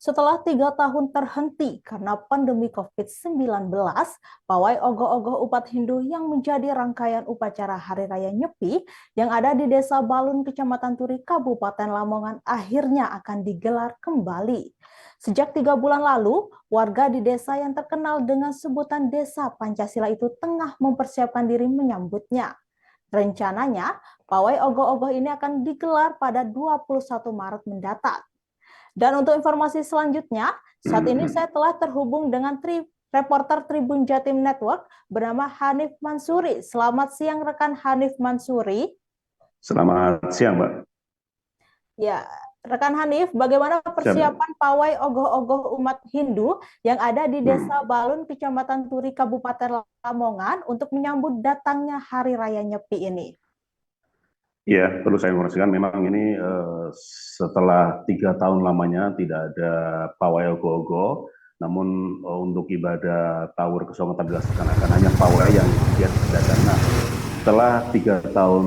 Setelah 3 tahun terhenti karena pandemi COVID-19, pawai ogoh-ogoh umat Hindu yang menjadi rangkaian upacara Hari Raya Nyepi yang ada di Desa Balun, Kecamatan Turi, Kabupaten Lamongan akhirnya akan digelar kembali. Sejak 3 bulan lalu, warga di desa yang terkenal dengan sebutan Desa Pancasila itu tengah mempersiapkan diri menyambutnya. Rencananya, pawai ogoh-ogoh ini akan digelar pada 21 Maret mendatang. Dan untuk informasi selanjutnya, saat ini saya telah terhubung dengan reporter Tribun Jatim Network bernama Hanif Mansuri. Selamat siang rekan Hanif Mansuri. Selamat siang, Mbak. Ya, rekan Hanif, bagaimana Siap. persiapan pawai ogoh-ogoh umat Hindu yang ada di Hmm. Desa Balun, Kecamatan Turi, Kabupaten Lamongan untuk menyambut datangnya Hari Raya Nyepi ini? Ya, perlu saya informasikan memang ini setelah 3 tahun lamanya tidak ada pawai ogo-ogo, namun untuk ibadah Tawur Kesongo dilaksanakan hanya pawai yang diadakan. Nah, setelah 3 tahun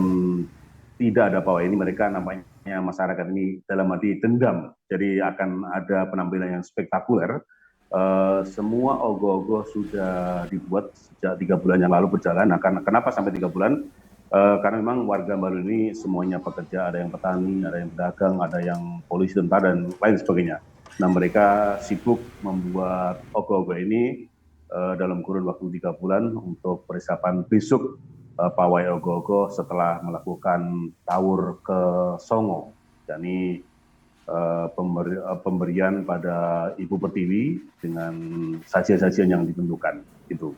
tidak ada pawai ini, mereka nampaknya masyarakat ini dalam arti dendam. Jadi akan ada penampilan yang spektakuler. Semua ogo-ogo sudah dibuat sejak 3 bulan yang lalu berjalan. Nah, kenapa sampai 3 bulan? Karena memang warga baru ini semuanya pekerja, ada yang petani, ada yang pedagang, ada yang polisi, tentara, dan lain sebagainya. Nah, mereka sibuk membuat ogoh-ogoh ini dalam kurun waktu 3 bulan untuk persiapan besok pawai ogoh-ogoh setelah melakukan tawur ke Songo. Jadi pemberian pada Ibu Pertiwi dengan sajian-sajian yang ditentukan. Itu.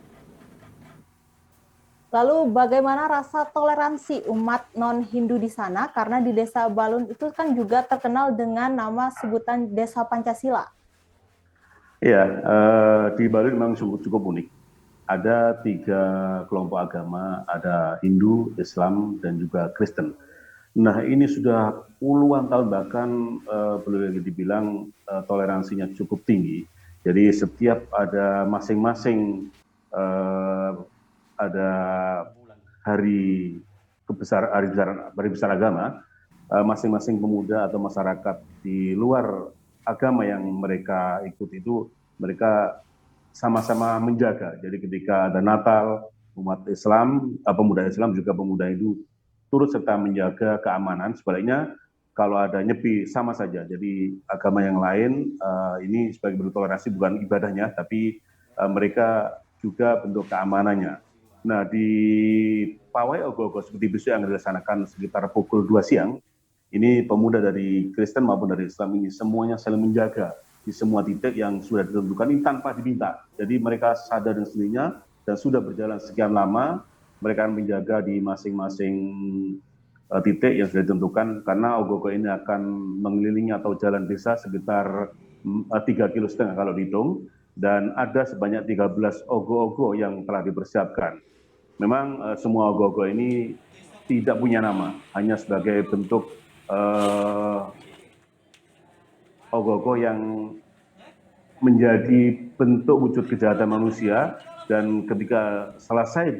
Lalu bagaimana rasa toleransi umat non-Hindu di sana? Karena di Desa Balun itu kan juga terkenal dengan nama sebutan Desa Pancasila. Ya, di Bali memang cukup unik. Ada 3 kelompok agama, ada Hindu, Islam, dan juga Kristen. Nah, ini sudah puluhan tahun, bahkan boleh dibilang toleransinya cukup tinggi. Jadi setiap ada masing-masing eh, ada hari hari besar agama, masing-masing pemuda atau masyarakat di luar agama yang mereka ikuti itu, mereka sama-sama menjaga. Jadi ketika ada Natal, umat Islam, pemuda Islam juga pemuda Hindu turut serta menjaga keamanan. Sebaliknya kalau ada Nyepi sama saja. Jadi agama yang lain ini sebagai bentuk toleransi bukan ibadahnya, tapi mereka juga bentuk keamanannya. Nah, di pawai ogoh-ogoh seperti besok yang dilaksanakan sekitar pukul 2 siang, ini pemuda dari Kristen maupun dari Islam ini semuanya saling menjaga di semua titik yang sudah ditentukan ini tanpa diminta. Jadi mereka sadar dengan sendirinya dan sudah berjalan sekian lama, mereka akan menjaga di masing-masing titik yang sudah ditentukan, karena ogoh-ogoh ini akan mengelilingi atau jalan desa sekitar 3,5 km kalau dihitung, dan ada sebanyak 13 ogoh-ogoh yang telah dipersiapkan. Memang semua ogoh-ogoh ini tidak punya nama, hanya sebagai bentuk ogoh-ogoh yang menjadi bentuk wujud kejahatan manusia, dan ketika selesai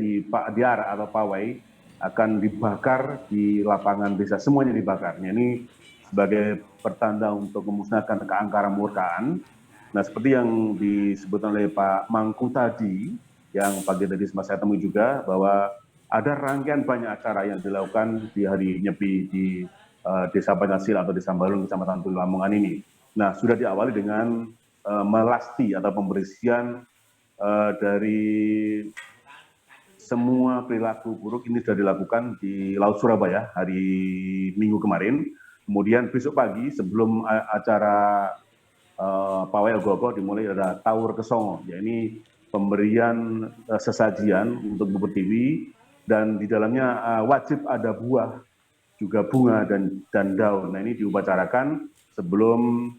diarak atau pawai akan dibakar di lapangan desa, semuanya dibakar. Ini sebagai pertanda untuk memusnahkan keangkaran murkaan. Nah, seperti yang disebutkan oleh Pak Mangku tadi, yang pagi tadi sempat saya temui juga, bahwa ada rangkaian banyak acara yang dilakukan di hari Nyepi di Desa Pancasila atau Desa Balun, Kecamatan Turi, Lamongan ini. Nah, sudah diawali dengan melasti atau pembersihan dari semua perilaku buruk. Ini sudah dilakukan di Laut Surabaya hari Minggu kemarin. Kemudian besok pagi sebelum acara pawai ogoh-ogoh dimulai, ada Tawur Kesongo, ya ini pemberian sesajian untuk Bu Pertiwi, dan di dalamnya wajib ada buah, juga bunga dan daun. Nah, ini diupacarakan sebelum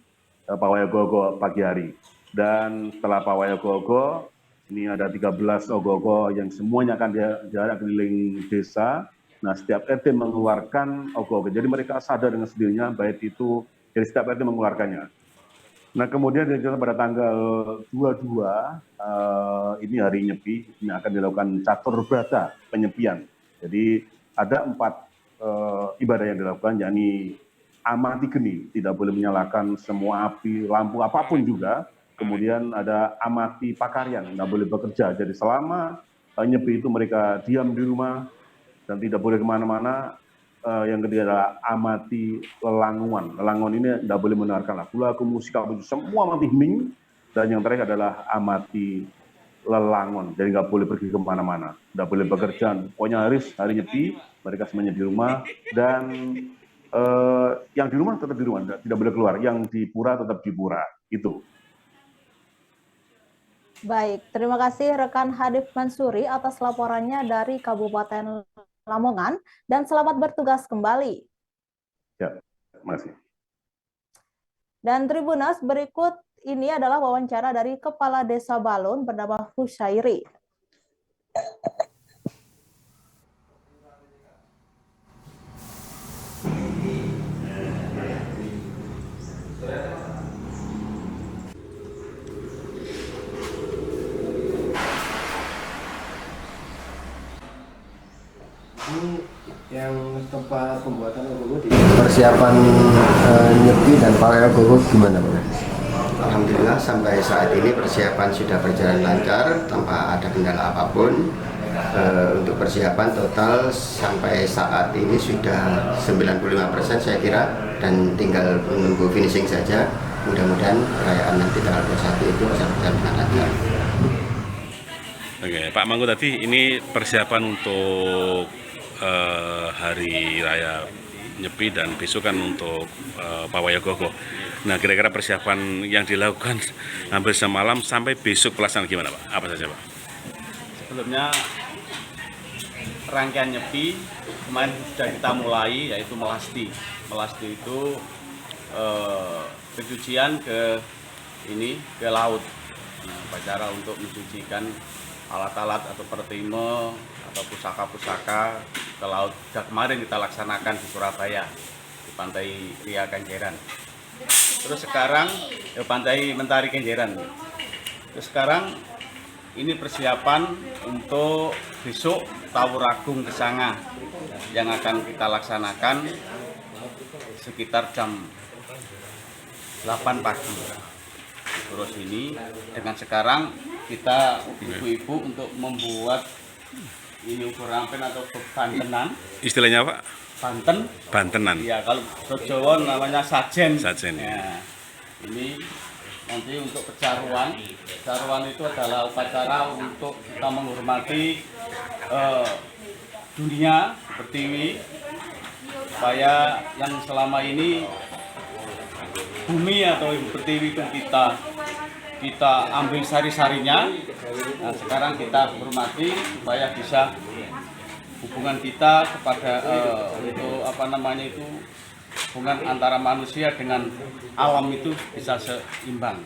pawai ogoh-ogoh pagi hari. Dan setelah pawai ogoh-ogoh, ini ada 13 ogoh-ogoh yang semuanya akan diarak keliling desa. Nah, setiap RT mengeluarkan ogoh-ogoh. Jadi mereka sadar dengan sendirinya, baik itu dari setiap RT mengeluarkannya. Nah, kemudian pada tanggal 22, ini hari Nyepi, ini akan dilakukan catur berata penyepian. Jadi ada 4 ibadah yang dilakukan, yakni amati geni, tidak boleh menyalakan semua api, lampu apapun juga. Kemudian ada amati pakaryan, tidak boleh bekerja. Jadi selama Nyepi itu mereka diam di rumah dan tidak boleh kemana-mana. Yang ketiga adalah amati lelanguan. Lelanguan ini tidak boleh mendengarkan lagu-lagu, musik, semua mati hening. Dan yang terakhir adalah amati lelangon. Jadi nggak boleh pergi kemana-mana, nggak boleh bekerja. Pokoknya hari Nyepi, mereka semuanya di rumah. Dan yang di rumah tetap di rumah, tidak boleh keluar. Yang di pura tetap di pura. Itu. Baik, terima kasih rekan Hadif Mansuri atas laporannya dari Kabupaten Lamongan dan selamat bertugas kembali. Ya, terima kasih. Dan Tribunas, berikut ini adalah wawancara dari Kepala Desa Balun bernama Husyairi. Ini yang tempat pembuatan ogoh di persiapan Nyepi dan pawai ogoh gimana Pak? Alhamdulillah sampai saat ini persiapan sudah berjalan lancar tanpa ada kendala apapun. Untuk persiapan total sampai saat ini sudah 95% saya kira, dan tinggal menunggu finishing saja. Mudah-mudahan perayaan nanti tanggal 21 itu bisa berjalan dengan lancar. Oke, Pak Mangku, tadi ini persiapan untuk Hari Raya Nyepi dan besok kan untuk Pawai Ogoh-ogoh. Nah, kira-kira persiapan yang dilakukan hampir semalam sampai besok pelaksanaan gimana, Pak? Apa saja, Pak? Sebelumnya rangkaian Nyepi kemarin sudah kita mulai, yaitu melasti. Melasti itu pencucian ke laut. Nah, upacara untuk mencucikan alat-alat atau pertime atau pusaka-pusaka ke laut. Sudah kemarin kita laksanakan di Surabaya di Pantai Ria Kenjeran. Terus sekarang Pantai Mentari Kenjeran. Terus sekarang ini persiapan untuk besok Tawur Agung Kesanga yang akan kita laksanakan sekitar jam 8 pagi. Terus ini dengan sekarang kita ibu-ibu untuk membuat ini ukur rampen atau bantenan. Istilahnya, Pak? Bantenan. Iya, kalau Jawa namanya sajen. Sajen. Ya. Ini nanti untuk pecaruan. Pecaruan itu adalah upacara untuk kita menghormati dunia pertiwi, supaya yang selama ini bumi atau ibu pertiwi itu kita ambil sari-sarinya. Nah, sekarang kita hormati supaya bisa hubungan kita kepada hubungan antara manusia dengan alam itu bisa seimbang.